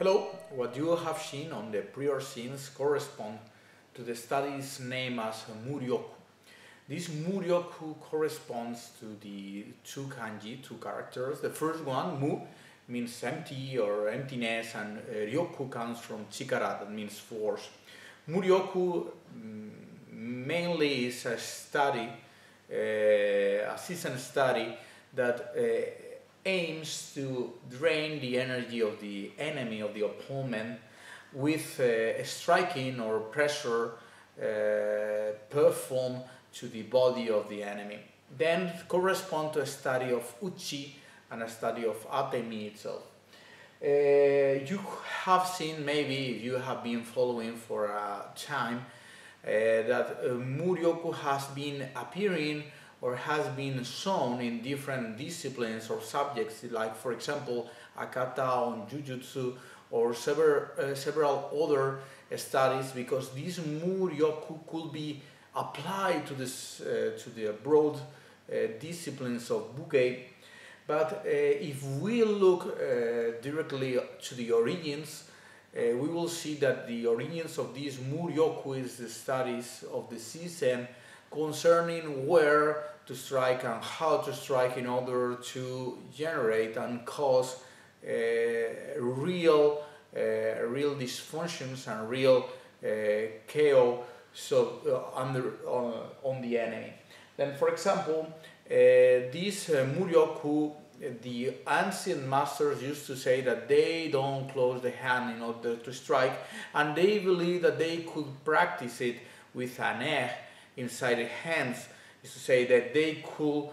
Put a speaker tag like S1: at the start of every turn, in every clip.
S1: Hello, what you have seen on the prior scenes correspond to the studies named as Muryoku. This Muryoku corresponds to the two kanji, two characters. The first one, Mu, means empty or emptiness, and Ryoku comes from chikara, that means force. Muryoku mainly is a study, a season study that aims to drain the energy of the enemy, of the opponent, with striking or pressure performed to the body of the enemy. Then correspond to a study of uchi and a study of atemi itself. You have seen, maybe if you have been following for a time, that Muryoku has been appearing or has been shown in different disciplines or subjects, like for example Akata on Jujutsu or several other studies, because this Muryoku could be applied to the broad disciplines of Bukei. But if we look directly to the origins, we will see that the origins of this Muryoku is the studies of the season concerning where to strike and how to strike in order to generate and cause real dysfunctions and real chaos on the enemy. Then, for example, this Muryoku, the ancient masters used to say that they don't close the hand in order to strike, and they believe that they could practice it with an egg inside the hands, is to say that they could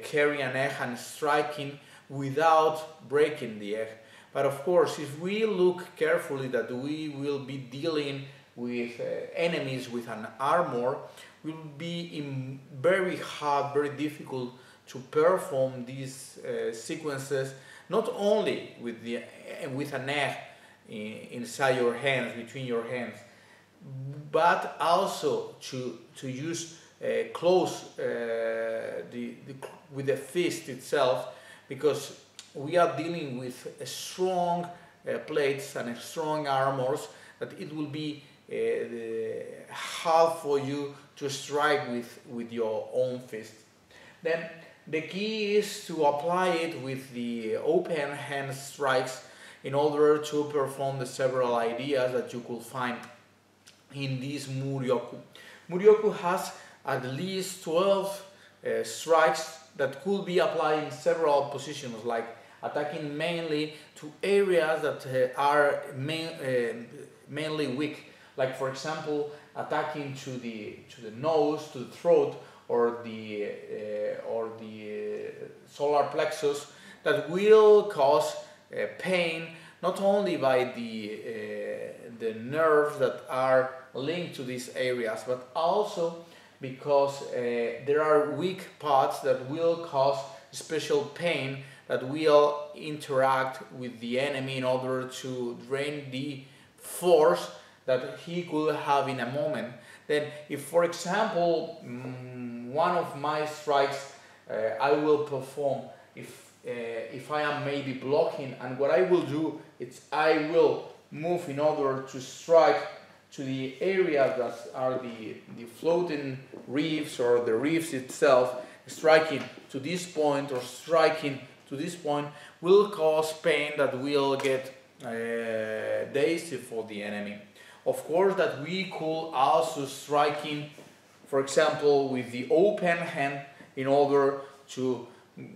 S1: carry an egg and striking without breaking the egg. But of course, if we look carefully that we will be dealing with enemies with an armor, will be very hard, very difficult to perform these sequences, not only with an egg inside your hands, between your hands, but also to use close with the fist itself, because we are dealing with strong plates and strong armors that it will be hard for you to strike with your own fist. Then the key is to apply it with the open hand strikes in order to perform the several ideas that you could find in this Muryoku. Muryoku has at least 12 strikes that could be applied in several positions, like attacking mainly to areas that are mainly weak, like for example attacking to the nose, to the throat, or the solar plexus, that will cause pain not only by the nerves that are linked to these areas, but also because there are weak parts that will cause special pain that will interact with the enemy in order to drain the force that he could have in a moment. Then if, for example, one of my strikes I will perform, if I am maybe blocking, and what I will do is I will move in order to strike to the areas that are the floating reefs or the reefs itself. Striking to this point or striking to this point will cause pain that will get dazed for the enemy. Of course, that we could also striking, for example, with the open hand in order to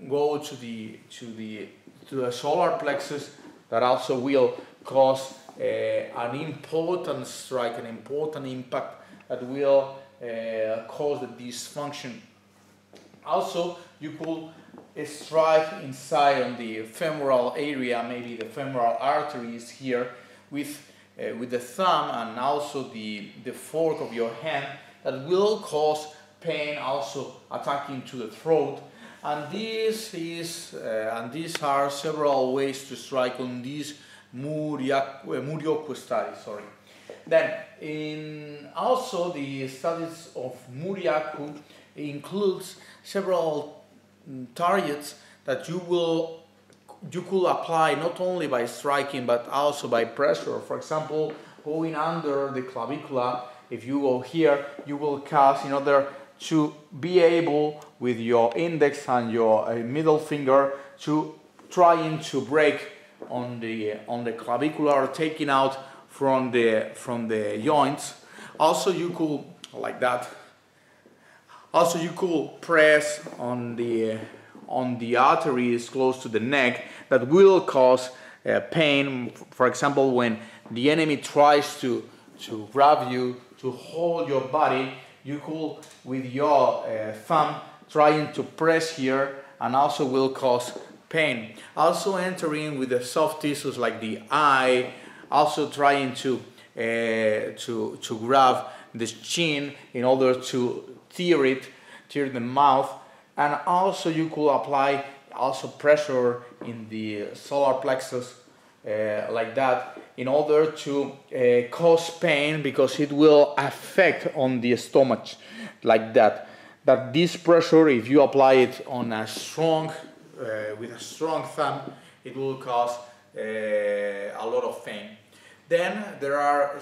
S1: go to the solar plexus, that also will cause an important strike, an important impact that will cause the dysfunction. Also, you could strike inside on the femoral area, maybe the femoral artery is here, with the thumb and also the fork of your hand, that will cause pain, also attacking to the throat. And these are several ways to strike on this Muryoku study. Then also the studies of Muryoku includes several targets that you will you could apply not only by striking but also by pressure. For example, going under the clavicula, if you go here, you will cause in order to be able with your index and your middle finger to trying to break on the clavicular, or taking out from the joints. Also, you could like that. Also, you could press on the arteries close to the neck that will cause pain. For example, when the enemy tries to grab you, to hold your body, you could with your thumb trying to press here, and also will cause pain. Also entering with the soft tissues like the eye, also trying to grab the chin in order to tear the mouth. And also you could apply also pressure in the solar plexus like that, in order to cause pain, because it will affect on the stomach like that. That this pressure, if you apply it on a strong with a strong thumb, it will cause a lot of pain. Then there are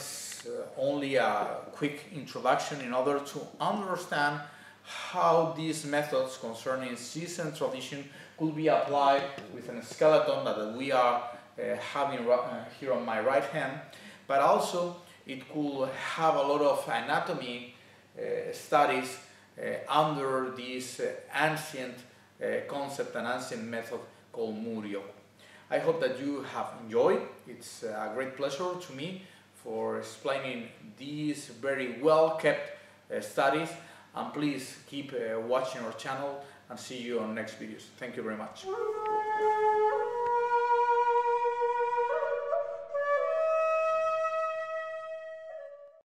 S1: only a quick introduction in order to understand how these methods concerning season tradition could be applied with a skeleton that we are having here on my right hand, but also it could have a lot of anatomy studies under this ancient concept and ancient method called Muryoku. I hope that you have enjoyed. It's a great pleasure to me for explaining these very well kept studies, and please keep watching our channel, and see you on next videos. Thank you very much.